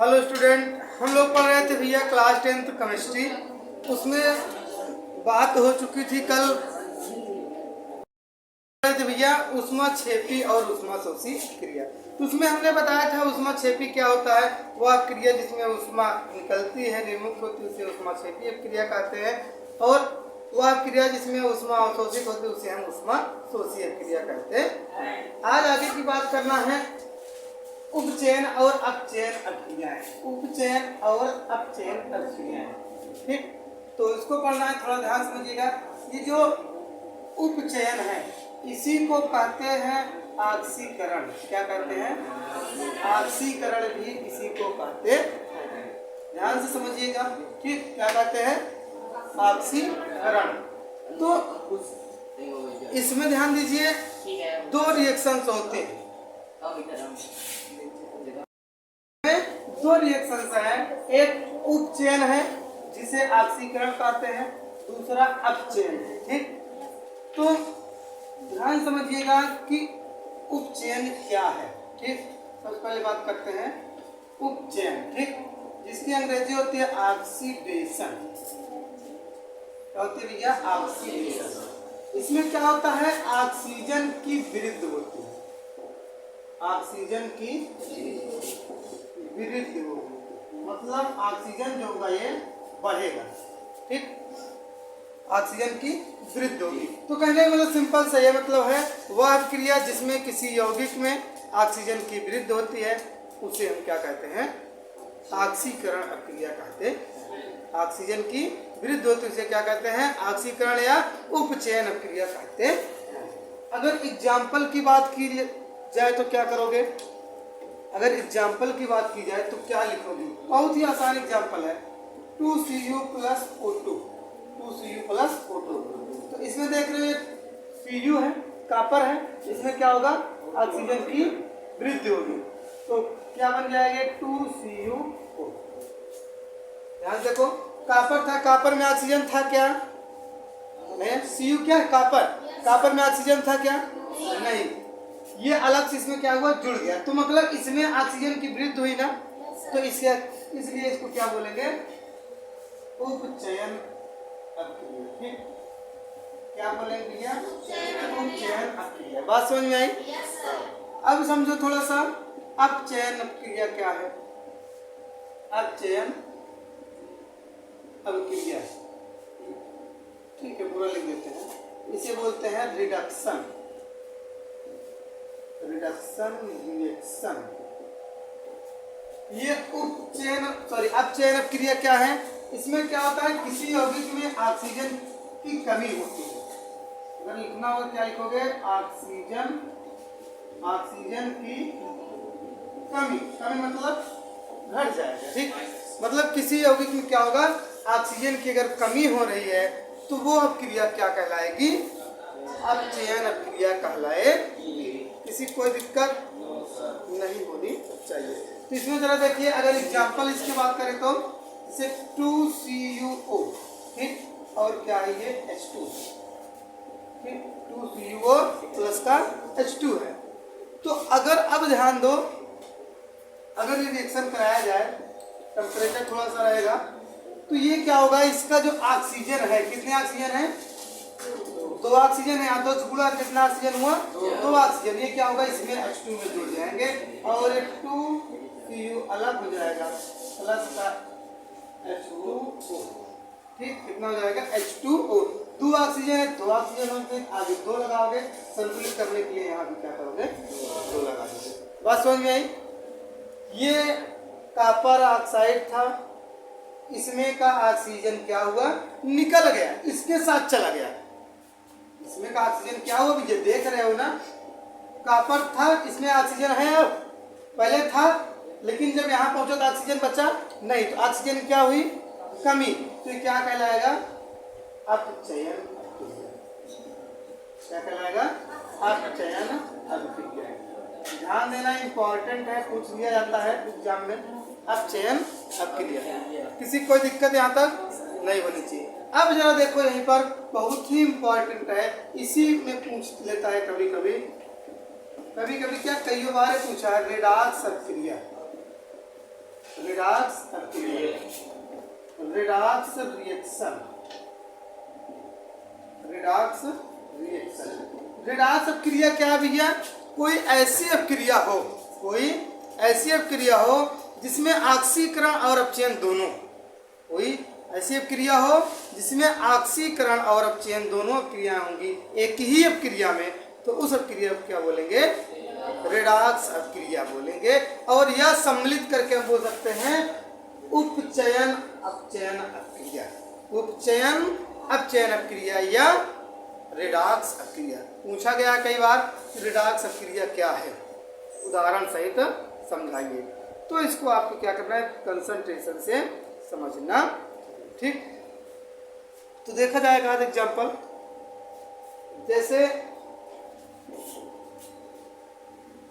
Hello student, हम लोग पढ़ रहे थे भैया क्लास 10th केमिस्ट्री। उसमें बात हो चुकी थी कल थे भैया ऊष्माक्षेपी और ऊष्माशोषी क्रिया। तो उसमें हमने बताया था ऊष्माक्षेपी क्या होता है, वह क्रिया जिसमें ऊष्मा निकलती है, निर्मुक्त होती है, उसे ऊष्माक्षेपी क्रिया कहते हैं। और वह क्रिया जिसमें ऊष्मा अवशोषित होती है उसे हम ऊष्माशोषी क्रिया कहते हैं। आज आगे की बात करना है उपचयन और अपचयन अभिक्रियाएं। उपचयन और अपचयन अभिक्रियाएं, ठीक। तो इसको पढ़ना है, थोड़ा ध्यान समझिएगा। ये जो उपचयन है इसी को कहते हैं ऑक्सीकरण। क्या कहते हैं? ऑक्सीकरण भी इसी को कहते हैं। ध्यान से समझिएगा, ठीक। क्या कहते हैं? ऑक्सीकरण। तो इसमें ध्यान दीजिए, दो रिएक्शंस होते हैं। दो रिएक्शंस हैं, एक उपचयन है जिसे ऑक्सीकरण कहते हैं, दूसरा अपचयन है, ठीक। तो ध्यान समझिएगा कि उपचयन क्या है, ठीक। सबसे पहले बात करते हैं उपचयन, ठीक, जिसकी अंग्रेजी होती है ऑक्सीडेशन। क्या होती है भैया? ऑक्सीडेशन। इसमें क्या होता है? ऑक्सीजन की वृद्धि होती है, ऑक्सीजन की वृद्धि होगी, मतलब ऑक्सीजन जो होगा ये बढ़ेगा, ठीक। ऑक्सीजन की वृद्धि होगी। तो कहने का मतलब सिंपल सा ये मतलब है, वह क्रिया जिसमें किसी यौगिक में ऑक्सीजन की वृद्धि होती है उसे हम क्या कहते हैं? ऑक्सीकरण अभिक्रिया कहते हैं। ऑक्सीजन की वृद्धि होती है उसे क्या कहते हैं? ऑक्सीकरण या उपचयन अभिक्रिया कहते हैं। अगर एग्जाम्पल की बात की जाए तो क्या करोगे? अगर एग्जाम्पल की बात की जाए तो क्या लिखोगे? बहुत ही आसान एग्जाम्पल है, 2Cu + O2, 2Cu + O2। तो इसमें देख रहे हो Cu है, कॉपर है, इसमें क्या होगा? ऑक्सीजन की वृद्धि होगी, तो क्या बन जाएगा? 2Cu। ध्यान देखो, कॉपर था, कॉपर में ऑक्सीजन था क्या? नहीं। Cu क्या है? कॉपर, कॉपर में ऑक्सीजन था क्या? नहीं। ये अलग से इसमें क्या हुआ? जुड़ गया, तो मतलब इसमें ऑक्सीजन की वृद्धि हुई ना, तो इसलिए इसको क्या बोलेंगे? उपचयन अभिक्रिया, ठीक। क्या बोलेंगे भैया? उपचयन अभिक्रिया। बात समझ में आई? अब समझो थोड़ा सा अपचयन अभिक्रिया क्या है। अपचयन अभिक्रिया, ठीक है, पूरा लिख देते हैं। इसे बोलते हैं रिडक्शन, रिडक्शन रिएक्शन। ये अपचयन अभिक्रिया क्या है? इसमें क्या होता है? किसी यौगिक में ऑक्सीजन की कमी होती है। अगर लिखना होगा क्या लिखोगे? ऑक्सीजन की कमी, कमी मतलब घट जाएगा, ठीक। मतलब किसी यौगिक में क्या होगा? ऑक्सीजन की अगर कमी हो रही है तो वो अभिक्रिया क्या कहलाएगी? अपचयन अभिक्रिया कहलाएगी। किसी कोई दिक्कत नहीं होनी चाहिए। तो इसमें जरा देखिए, अगर एग्जाम्पल इसकी बात करें तो जैसे 2CuO, ठीक, और क्या है ये? H2, ठीक, 2CuO प्लस का H2 है। तो अगर अब ध्यान दो, अगर ये रिएक्शन कराया जाए, टेम्परेचर थोड़ा सा रहेगा, तो ये क्या होगा? इसका जो ऑक्सीजन है, कितने ऑक्सीजन है? 2 ऑक्सीजन है, यहाँ 2 गुणा कितना ऑक्सीजन हुआ? 2 ऑक्सीजन। ये क्या होगा? इसमें H2 में जुड़ जाएंगे और 2Cu अलग हो जाएगा, प्लस का H2O, ठीक। कितना हो जाएगा? H2O। 2 ऑक्सीजन है, 2 ऑक्सीजन होंगे, आगे 2 लगाओगे, संतुलित करने के लिए यहाँ भी क्या करोगे? 2 लगा दोगे। बात समझ में आई? ये कॉपर ऑक्साइड था, इसमें का ऑक्सीजन क्या हुआ? निकल गया, इसके साथ चला गया। इसमें का ऑक्सीजन क्या हुआ? ये देख रहे हो ना, कॉपर था, इसमें ऑक्सीजन है, अब पहले था, लेकिन जब यहाँ पहुंचा तो ऑक्सीजन बचा नहीं, तो ऑक्सीजन क्या हुई? कमी। तो ये क्या कहलाएगा? अपचयन अभिक्रिया। क्या कहलाएगा? अपचयन अभिक्रिया। ध्यान देना इंपॉर्टेंट है, पूछ लिया जाता है एग्जाम में। अपचयन अभिक्रिया, किसी कोई दिक्कत यहाँ तक नहीं होनी चाहिए। अब जरा देखो, यहीं पर बहुत ही इंपॉर्टेंट है, इसी में पूछ लेता है कभी कभी क्या कई बार पूछा है, रेडॉक्स अभिक्रिया। रिडॉक्स अभिक्रिया, redox reaction, redox reaction. Redox अभिक्रिया क्या है भैया? कोई ऐसी अभिक्रिया हो, कोई ऐसी अभिक्रिया हो जिसमें ऑक्सीकरण और अपचयन दोनों, कोई ऐसी अभिक्रिया हो जिसमें ऑक्सीकरण और अपचयन दोनों क्रियाएं होंगी एक ही अभिक्रिया में, तो उस अभिक्रिया को क्या बोलेंगे? रिडॉक्स अभिक्रिया बोलेंगे। और यह सम्मिलित करके हम बोल सकते हैं उपचयन अपचयन अभिक्रिया, उपचयन अपचयन अभिक्रिया या रिडॉक्स अभिक्रिया। पूछा गया कई बार रिडॉक्स अभिक्रिया क्या है, उदाहरण सहित समझाइए। तो इसको आपको क्या करना है? कंसंट्रेशन से समझना, ठीक। तो देखा जाएगा एग्जाम्पल, जैसे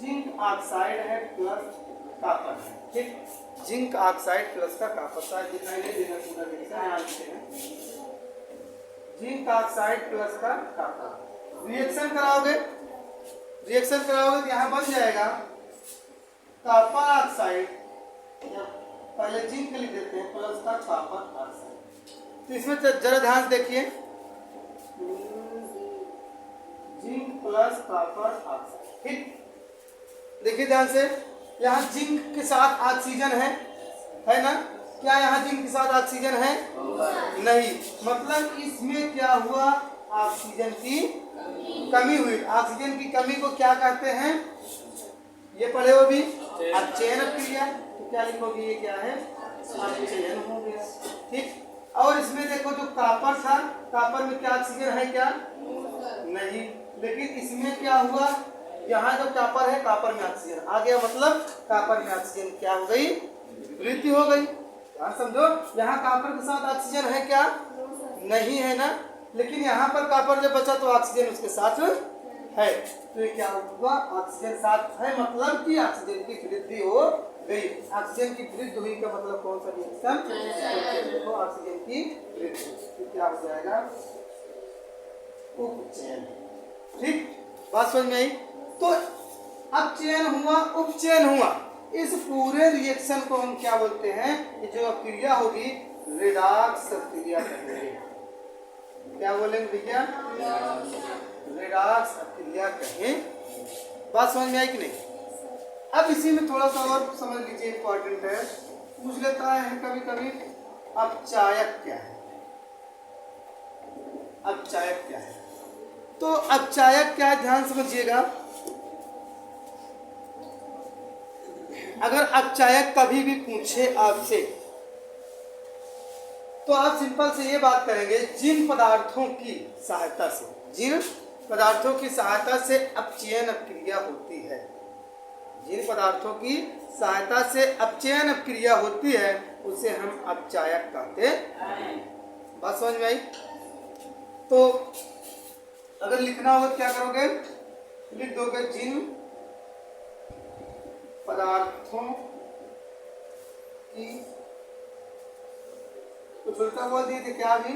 जिंक ऑक्साइड है प्लस कॉपर है, ठीक। जिंक ऑक्साइड प्लस का कॉपर, शायद दिखाई नहीं देना पूरा देखा, जिंक ऑक्साइड प्लस का कॉपर रिएक्शन कराओगे, रिएक्शन कराओगे तो यहाँ बन जाएगा कॉपर ऑक्साइड, पहले जिंक लिख देते हैं प्लस का कॉपर ऑक्साइड। तो इसमें जरा ध्यान से देखिए, जिंक प्लस कॉपर ऑक्साइड, ठीक। देखिए ध्यान से, यहाँ जिंक के साथ ऑक्सीजन है ना? क्या यहाँ जिंक के साथ ऑक्सीजन है? नहीं, मतलब इसमें क्या हुआ? ऑक्सीजन की कमी हुई। ऑक्सीजन की कमी को क्या कहते हैं? ये पढ़े हो भी, अपचयन अभिक्रिया। तो क्या लिखोगे? ये क्या है? अपचयन हो गया, ठीक। और इसमें देखो जो कॉपर था, कॉपर में क्या ऑक्सीजन है? क्या नहीं, लेकिन इसमें क्या हुआ? यहाँ जो कॉपर है, कॉपर में ऑक्सीजन आ गया, मतलब कॉपर में ऑक्सीजन क्या हो गई? वृद्धि हो गई। यार समझो, यहाँ कॉपर के साथ ऑक्सीजन है क्या? नहीं है ना, लेकिन यहाँ पर कॉपर जब बचा तो ऑक्सीजन उसके साथ है, तो ये क्या हुआ? ऑक्सीजन साथ है, मतलब कि ऑक्सीजन की वृद्धि हो गई। ऑक्सीजन की वृद्धि हुई का मतलब कौन सा रिएक्शन? देखो ऑक्सीजन की वृद्धि, तो क्या हो जाएगा? उपचयन, ठीक। बात समझ में आई? तो अपचयन हुआ, उपचयन हुआ, इस पूरे रिएक्शन को हम क्या बोलते हैं? ये जो अभिक्रिया होगी रिडॉक्स अभिक्रिया कहेंगे। क्या बोलेंगे भैया? रिडॉक्स अभिक्रिया कहें। बात समझ में आई कि नहीं? अब इसी में थोड़ा सा और समझ लीजिए, इंपॉर्टेंट है, पूछ लेता है कभी कभी, अपचायक क्या है? अपचायक क्या है? तो अपचायक क्या है, ध्यान समझिएगा। अगर अपचायक कभी भी पूछे आपसे, तो आप सिंपल से ये बात करेंगे, जिन पदार्थों की सहायता से, जिन पदार्थों की सहायता से अपचयन अभिक्रिया होती है, जिन पदार्थों की सहायता से अपचयन अभिक्रिया होती है, उसे हम अपचायक कहते हैं। बात समझ में आई? तो अगर लिखना हो तो क्या करोगे? लिख दोगे जिन पदार्थों की, कुछ उल्टा बोल दिए थे क्या? भी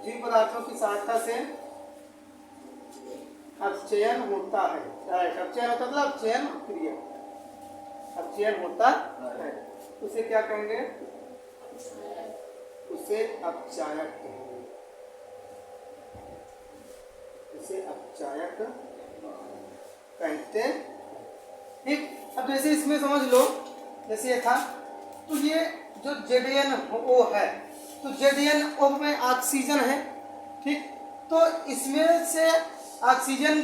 जिन पदार्थों की सहायता से अपचयन होता है, अपचयन होता मतलब अपचयन क्रिया, अपचयन होता है, उसे क्या कहेंगे? उसे अपचायक कहेंगे, उसे अपचायक कहते। ठीक। अब जैसे इसमें समझ लो, जैसे ये था, तो ये जो ZnO है, तो ZnO में ऑक्सीजन है, ठीक। तो इसमें से ऑक्सीजन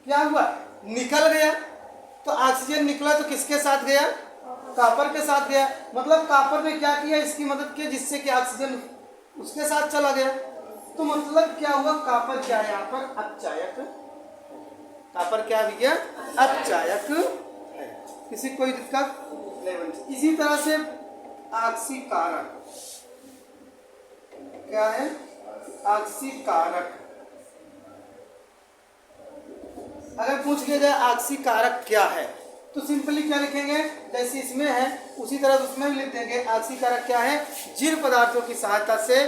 क्या हुआ? निकल गया। तो ऑक्सीजन निकला तो किसके साथ गया? कॉपर के साथ गया। मतलब कॉपर ने क्या किया? इसकी मदद की, जिससे कि ऑक्सीजन उसके साथ चला गया। तो मतलब क्या हुआ? कॉपर क्या है यहाँ पर? अपचायक। कॉपर क्या भैया? अपचायक है। किसी कोई दिक्कत नहीं बनी। इसी तरह से ऑक्सीकारक क्या है? ऑक्सीकारक। अगर पूछ लिया जाए ऑक्सीकारक क्या है, तो सिंपली क्या लिखेंगे? जैसे इसमें है उसी तरह उसमें भी लिख देंगे। ऑक्सीकारक क्या है? जिन पदार्थों की सहायता से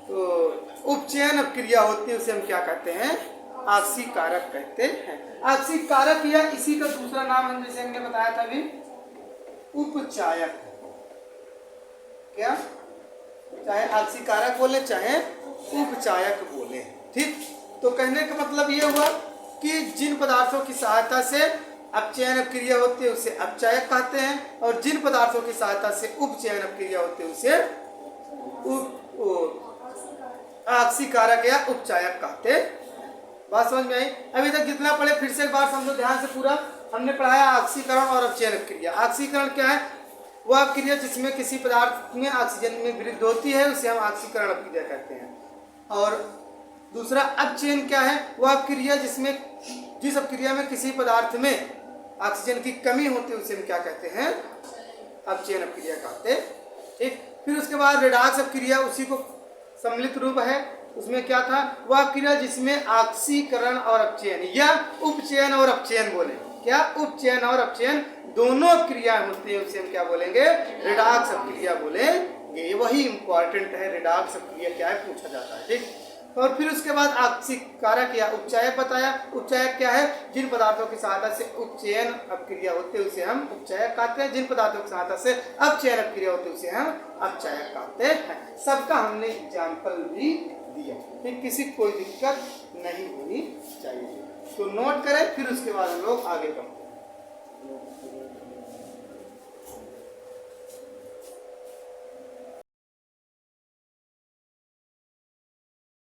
तो उपचयन क्रिया होती है, उसे हम क्या कहते हैं? ऑक्सीकारक कहते हैं। ऑक्सीकारक या इसी का दूसरा नाम हम जैसे हमने बताया था अभी, उपचायक। क्या? चाहे आक्सीकारक बोले चाहे उपचायक बोले। ठीक, तो कहने का मतलब ये हुआ कि जिन पदार्थों की सहायता से अपचयन क्रिया होती है उसे अपचायक कहते हैं, और जिन पदार्थों की सहायता से उपचयन क्रिया होती है उसे आक्सीकारक या उपचायक कहते हैं। बात समझ में आई? अभी तक जितना पढ़े फिर से एक बार समझो ध्यान से पूरा। हमने पढ़ाया आक्सीकरण और अपचयन क्रिया। आक्सीकरण क्या है? वह क्रिया जिसमें किसी पदार्थ में ऑक्सीजन में वृद्धि होती है उसे हम आक्सीकरण क्रिया कहते हैं। और दूसरा अपचयन क्या है? वह क्रिया जिसमें जिस क्रिया में किसी पदार्थ में ऑक्सीजन की कमी होती है उसे हम क्या कहते हैं? अपचयन क्रिया कहते हैं। ठीक, फिर उसके बाद रेडॉक्स क्रिया उसी को सम्मिलित रूप है। उसमें क्या था? वह क्रिया जिसमें ऑक्सीकरण और अपचयन या उपचयन और अपचयन बोले। क्या? उपचयन और अपचयन दोनों क्रिया होती है उसे हम क्या बोलेंगे? रेडॉक्स क्रिया बोलेंगे। वही इंपॉर्टेंट है, रेडॉक्स क्रिया क्या है पूछा जाता है। ठीक, और फिर उसके बाद आक्सीकारक या उपचायक बताया। उपचायक क्या है? जिन पदार्थों की सहायता से उपचयन अपक्रिया होती है उसे हम उपचायक कहते हैं, जिन पदार्थों की सहायता से अपचयन अपक्रिया होती है उसे हम अपचायक कहते हैं। सबका हमने एग्जाम्पल भी दिया। ठीक, किसी कोई दिक्कत नहीं होनी चाहिए। तो नोट करें, फिर उसके बाद हम लोग आगे बढ़ते हैं।